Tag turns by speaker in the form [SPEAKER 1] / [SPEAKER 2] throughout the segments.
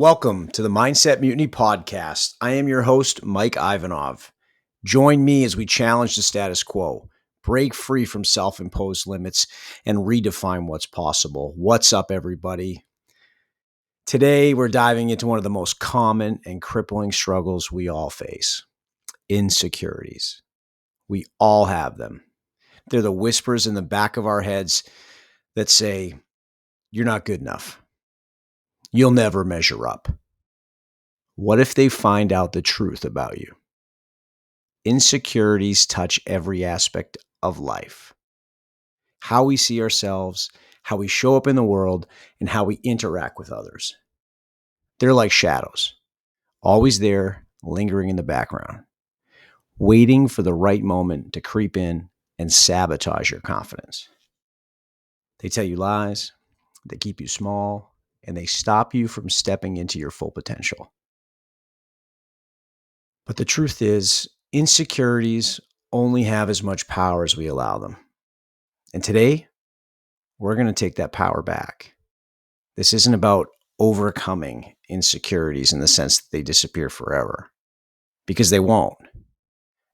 [SPEAKER 1] Welcome to the Mindset Mutiny podcast. I am your host, Mike Ivanov. Join me as we challenge the status quo, break free from self-imposed limits, and redefine what's possible. What's up, everybody? Today, we're diving into one of the most common and crippling struggles we all face: insecurities. We all have them. They're the whispers in the back of our heads that say, "You're not good enough. You'll never measure up." What if they find out the truth about you? Insecurities touch every aspect of life. How we see ourselves, how we show up in the world, and how we interact with others. They're like shadows, always there, lingering in the background, waiting for the right moment to creep in and sabotage your confidence. They tell you lies, they keep you small, and they stop you from stepping into your full potential. But the truth is, insecurities only have as much power as we allow them. And today, we're going to take that power back. This isn't about overcoming insecurities in the sense that they disappear forever, because they won't.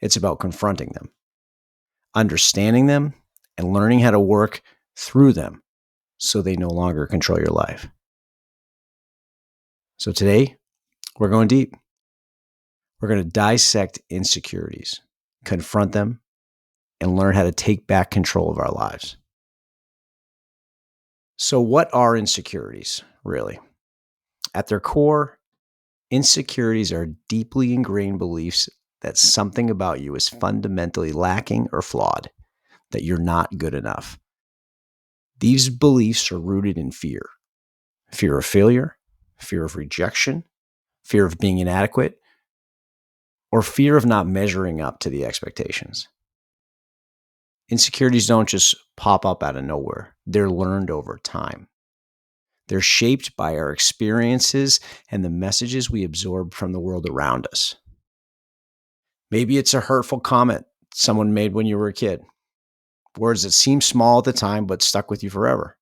[SPEAKER 1] It's about confronting them, understanding them, and learning how to work through them so they no longer control your life. So today, we're going deep. We're going to dissect insecurities, confront them, and learn how to take back control of our lives. So what are insecurities, really? At their core, insecurities are deeply ingrained beliefs that something about you is fundamentally lacking or flawed, that you're not good enough. These beliefs are rooted in fear of failure, fear of rejection, fear of being inadequate, or fear of not measuring up to the expectations. Insecurities don't just pop up out of nowhere. They're learned over time. They're shaped by our experiences and the messages we absorb from the world around us. Maybe it's a hurtful comment someone made when you were a kid. Words that seem small at the time but stuck with you forever.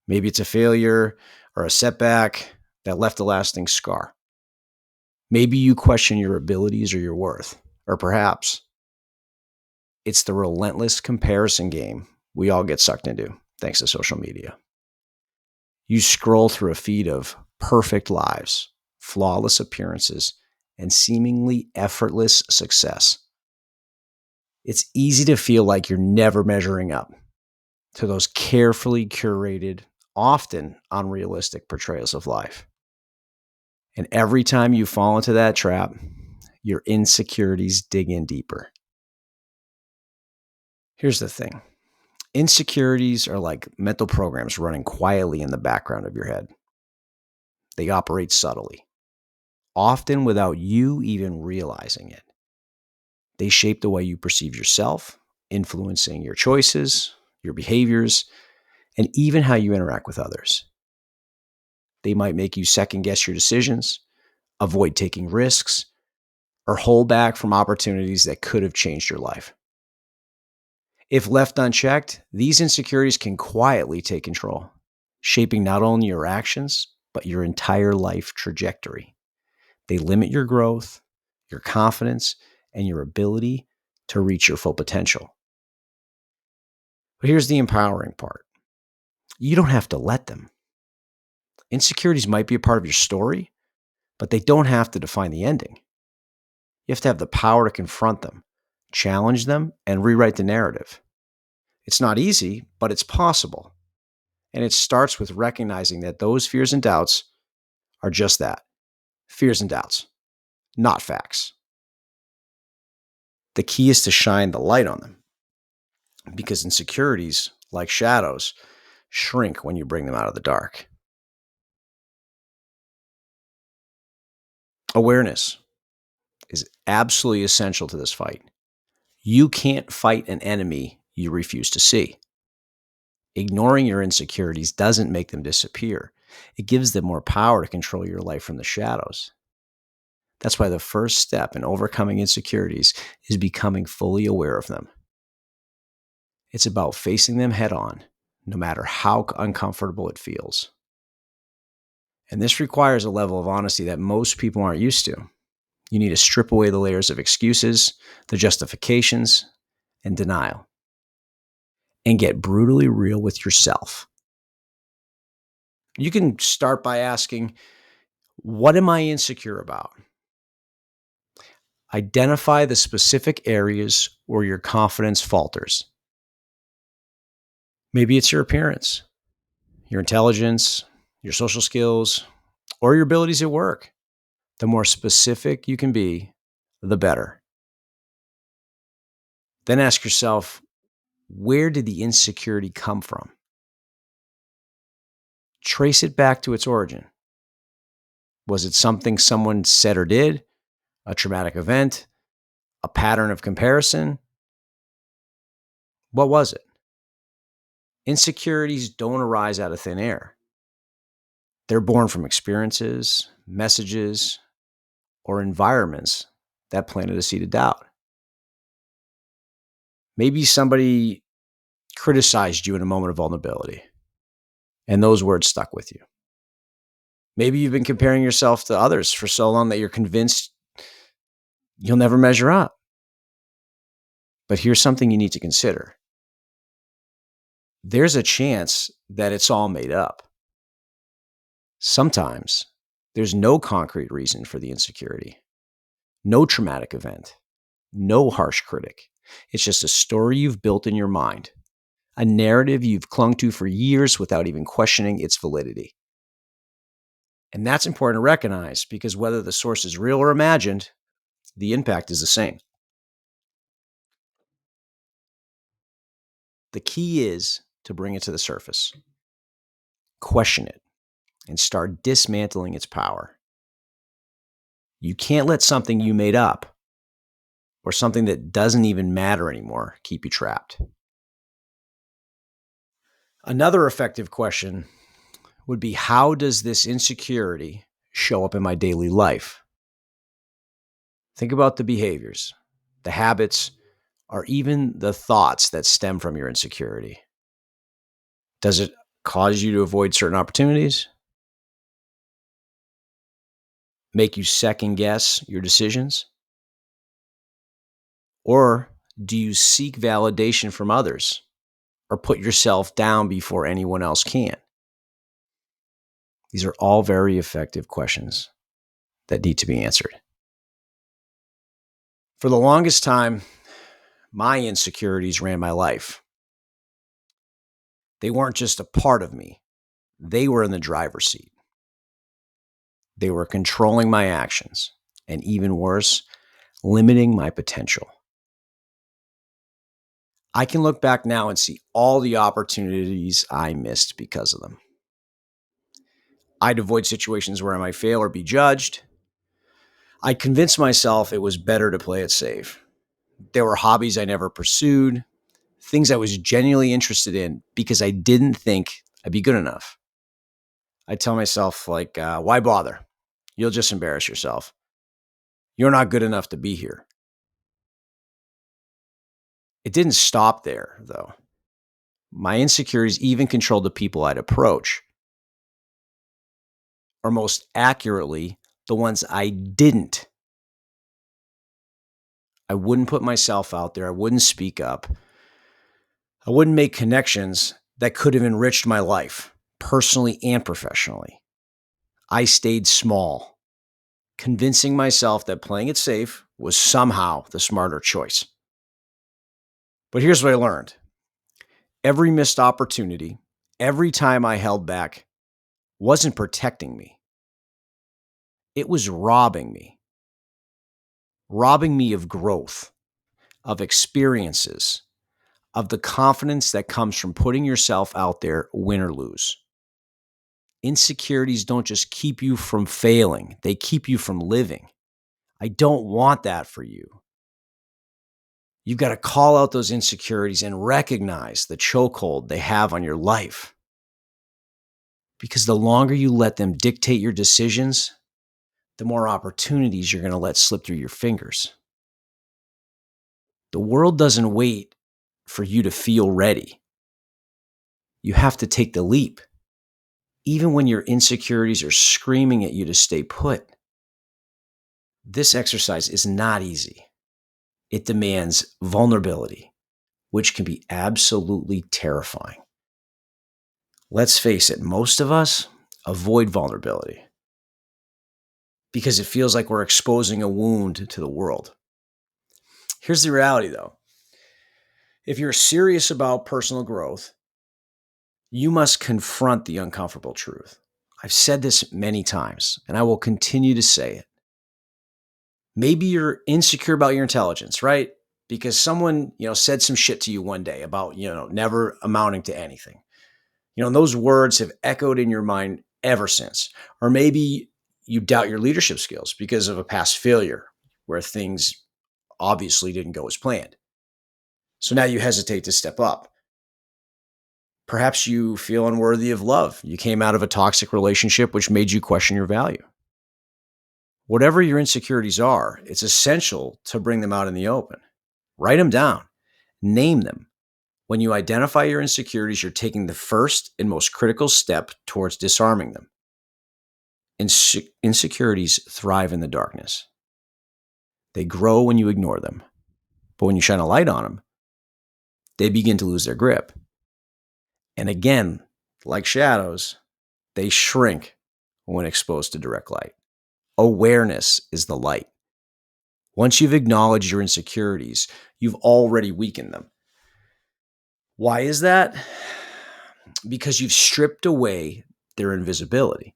[SPEAKER 1] Maybe it's a failure or a setback that left a lasting scar. Maybe you question your abilities or your worth. Or perhaps it's the relentless comparison game we all get sucked into thanks to social media. You scroll through a feed of perfect lives, flawless appearances, and seemingly effortless success. It's easy to feel like you're never measuring up to those carefully curated, often unrealistic portrayals of life. And every time you fall into that trap, your insecurities dig in deeper. Here's the thing. Insecurities are like mental programs running quietly in the background of your head. They operate subtly, often without you even realizing it. They shape the way you perceive yourself, influencing your choices, your behaviors, and even how you interact with others. They might make you second guess your decisions, avoid taking risks, or hold back from opportunities that could have changed your life. If left unchecked, these insecurities can quietly take control, shaping not only your actions, but your entire life trajectory. They limit your growth, your confidence, and your ability to reach your full potential. But here's the empowering part. You don't have to let them. Insecurities might be a part of your story, but they don't have to define the ending. You have to have the power to confront them, challenge them, and rewrite the narrative. It's not easy, but it's possible. And it starts with recognizing that those fears and doubts are just that, fears and doubts, not facts. The key is to shine the light on them, because insecurities, like shadows, shrink when you bring them out of the dark. Awareness is absolutely essential to this fight. You can't fight an enemy you refuse to see. Ignoring your insecurities doesn't make them disappear. It gives them more power to control your life from the shadows. That's why the first step in overcoming insecurities is becoming fully aware of them. It's about facing them head on, no matter how uncomfortable it feels. And this requires a level of honesty that most people aren't used to. You need to strip away the layers of excuses, the justifications, and denial, and get brutally real with yourself. You can start by asking, what am I insecure about? Identify the specific areas where your confidence falters. Maybe it's your appearance, your intelligence, your social skills, or your abilities at work. The more specific you can be, the better. Then ask yourself, where did the insecurity come from? Trace it back to its origin. Was it something someone said or did? A traumatic event? A pattern of comparison? What was it? Insecurities don't arise out of thin air. They're born from experiences, messages, or environments that planted a seed of doubt. Maybe somebody criticized you in a moment of vulnerability, and those words stuck with you. Maybe you've been comparing yourself to others for so long that you're convinced you'll never measure up. But here's something you need to consider. There's a chance that it's all made up. Sometimes there's no concrete reason for the insecurity, no traumatic event, no harsh critic. It's just a story you've built in your mind, a narrative you've clung to for years without even questioning its validity. And that's important to recognize because whether the source is real or imagined, the impact is the same. The key is to bring it to the surface, question it, and start dismantling its power. You can't let something you made up or something that doesn't even matter anymore keep you trapped. Another effective question would be, how does this insecurity show up in my daily life? Think about the behaviors, the habits, or even the thoughts that stem from your insecurity. Does it cause you to avoid certain opportunities? Make you second guess your decisions? Or do you seek validation from others or put yourself down before anyone else can? These are all very effective questions that need to be answered. For the longest time, my insecurities ran my life. They weren't just a part of me, they were in the driver's seat. They were controlling my actions, and even worse, limiting my potential. I can look back now and see all the opportunities I missed because of them. I'd avoid situations where I might fail or be judged. I'd convince myself it was better to play it safe. There were hobbies I never pursued, things I was genuinely interested in because I didn't think I'd be good enough. I tell myself, why bother? You'll just embarrass yourself. You're not good enough to be here. It didn't stop there, though. My insecurities even controlled the people I'd approach, or most accurately, the ones I didn't. I wouldn't put myself out there. I wouldn't speak up. I wouldn't make connections that could have enriched my life, personally and professionally. I stayed small, convincing myself that playing it safe was somehow the smarter choice. But here's what I learned. Every missed opportunity, every time I held back, wasn't protecting me. It was robbing me of growth, of experiences, of the confidence that comes from putting yourself out there, win or lose. Insecurities don't just keep you from failing, they keep you from living. I don't want that for you. You've got to call out those insecurities and recognize the chokehold they have on your life. Because the longer you let them dictate your decisions, the more opportunities you're going to let slip through your fingers. The world doesn't wait for you to feel ready. You have to take the leap. even when your insecurities are screaming at you to stay put. This exercise is not easy. It demands vulnerability, which can be absolutely terrifying. Let's face it, most of us avoid vulnerability because it feels like we're exposing a wound to the world. Here's the reality, though. If you're serious about personal growth, you must confront the uncomfortable truth. I've said this many times, and I will continue to say it. Maybe you're insecure about your intelligence, right? Because someone, said some shit to you one day about, never amounting to anything. And those words have echoed in your mind ever since. Or maybe you doubt your leadership skills because of a past failure where things obviously didn't go as planned. So now you hesitate to step up. Perhaps you feel unworthy of love. You came out of a toxic relationship which made you question your value. Whatever your insecurities are, it's essential to bring them out in the open. Write them down. Name them. When you identify your insecurities, you're taking the first and most critical step towards disarming them. Insecurities thrive in the darkness. They grow when you ignore them. But when you shine a light on them, they begin to lose their grip. And again, like shadows, they shrink when exposed to direct light. Awareness is the light. Once you've acknowledged your insecurities, you've already weakened them. Why is that? Because you've stripped away their invisibility.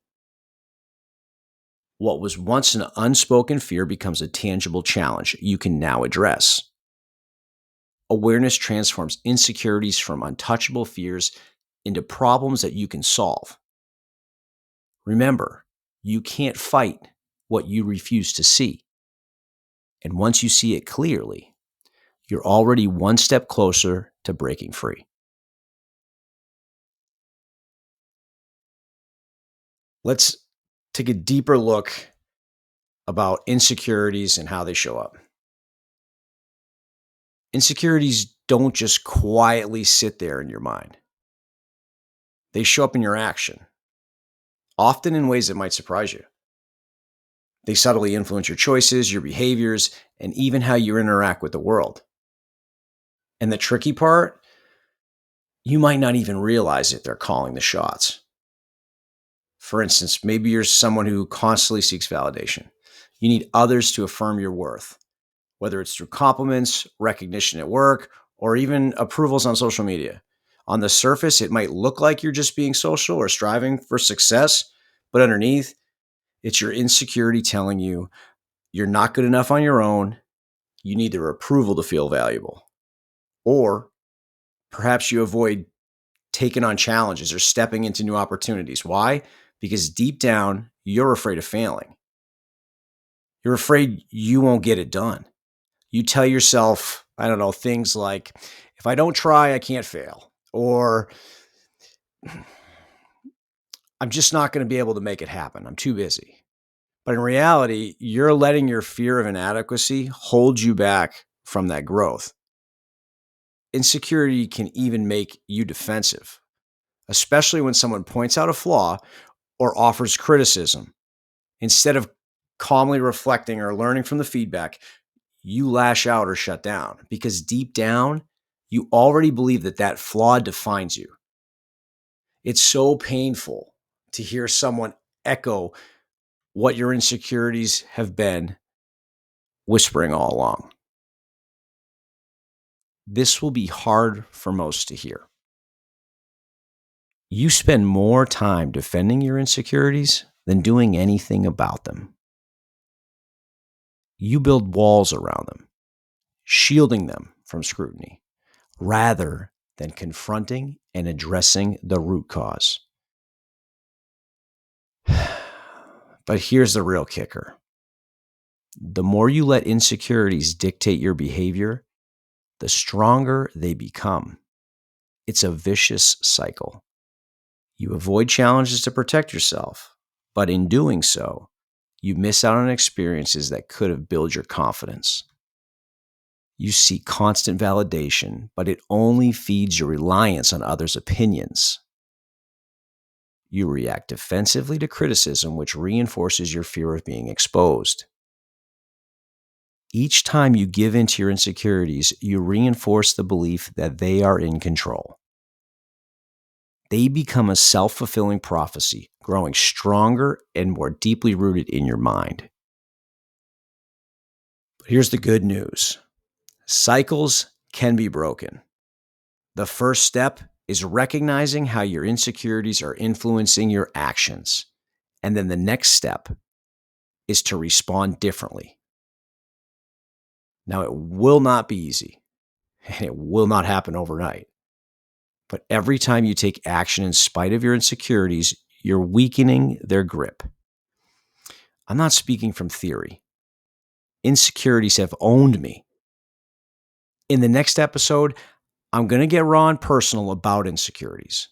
[SPEAKER 1] What was once an unspoken fear becomes a tangible challenge you can now address. Awareness transforms insecurities from untouchable fears into problems that you can solve. Remember, you can't fight what you refuse to see. And once you see it clearly, you're already one step closer to breaking free. Let's take a deeper look about insecurities and how they show up. Insecurities don't just quietly sit there in your mind. They show up in your action, often in ways that might surprise you. They subtly influence your choices, your behaviors, and even how you interact with the world. And the tricky part, you might not even realize that they're calling the shots. For instance, maybe you're someone who constantly seeks validation. You need others to affirm your worth, whether it's through compliments, recognition at work, or even approvals on social media. On the surface, it might look like you're just being social or striving for success, but underneath, it's your insecurity telling you you're not good enough on your own. You need their approval to feel valuable. Or perhaps you avoid taking on challenges or stepping into new opportunities. Why? Because deep down, you're afraid of failing. You're afraid you won't get it done. You tell yourself, things like, if I don't try, I can't fail. Or I'm just not going to be able to make it happen. I'm too busy. But in reality, you're letting your fear of inadequacy hold you back from that growth. Insecurity can even make you defensive, especially when someone points out a flaw or offers criticism. Instead of calmly reflecting or learning from the feedback, you lash out or shut down because deep down, you already believe that flaw defines you. It's so painful to hear someone echo what your insecurities have been whispering all along. This will be hard for most to hear. You spend more time defending your insecurities than doing anything about them. You build walls around them, shielding them from scrutiny, rather than confronting and addressing the root cause. But here's the real kicker. The more you let insecurities dictate your behavior, the stronger they become. It's a vicious cycle. You avoid challenges to protect yourself, but in doing so, you miss out on experiences that could have built your confidence. You seek constant validation, but it only feeds your reliance on others' opinions. You react defensively to criticism, which reinforces your fear of being exposed. Each time you give in to your insecurities, you reinforce the belief that they are in control. They become a self-fulfilling prophecy, growing stronger and more deeply rooted in your mind. But here's the good news. Cycles can be broken. The first step is recognizing how your insecurities are influencing your actions. And then the next step is to respond differently. Now, it will not be easy, and it will not happen overnight. But every time you take action in spite of your insecurities, you're weakening their grip. I'm not speaking from theory. Insecurities have owned me. In the next episode, I'm going to get raw and personal about insecurities.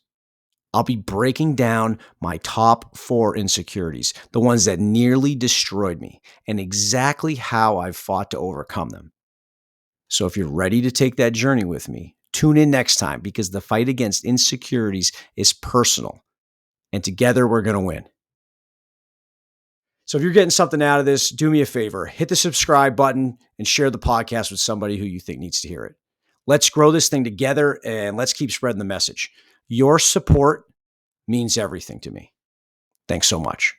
[SPEAKER 1] I'll be breaking down my top 4 insecurities, the ones that nearly destroyed me, and exactly how I've fought to overcome them. So if you're ready to take that journey with me, tune in next time, because the fight against insecurities is personal, and together we're going to win. So if you're getting something out of this, do me a favor, hit the subscribe button and share the podcast with somebody who you think needs to hear it. Let's grow this thing together, and let's keep spreading the message. Your support means everything to me. Thanks so much.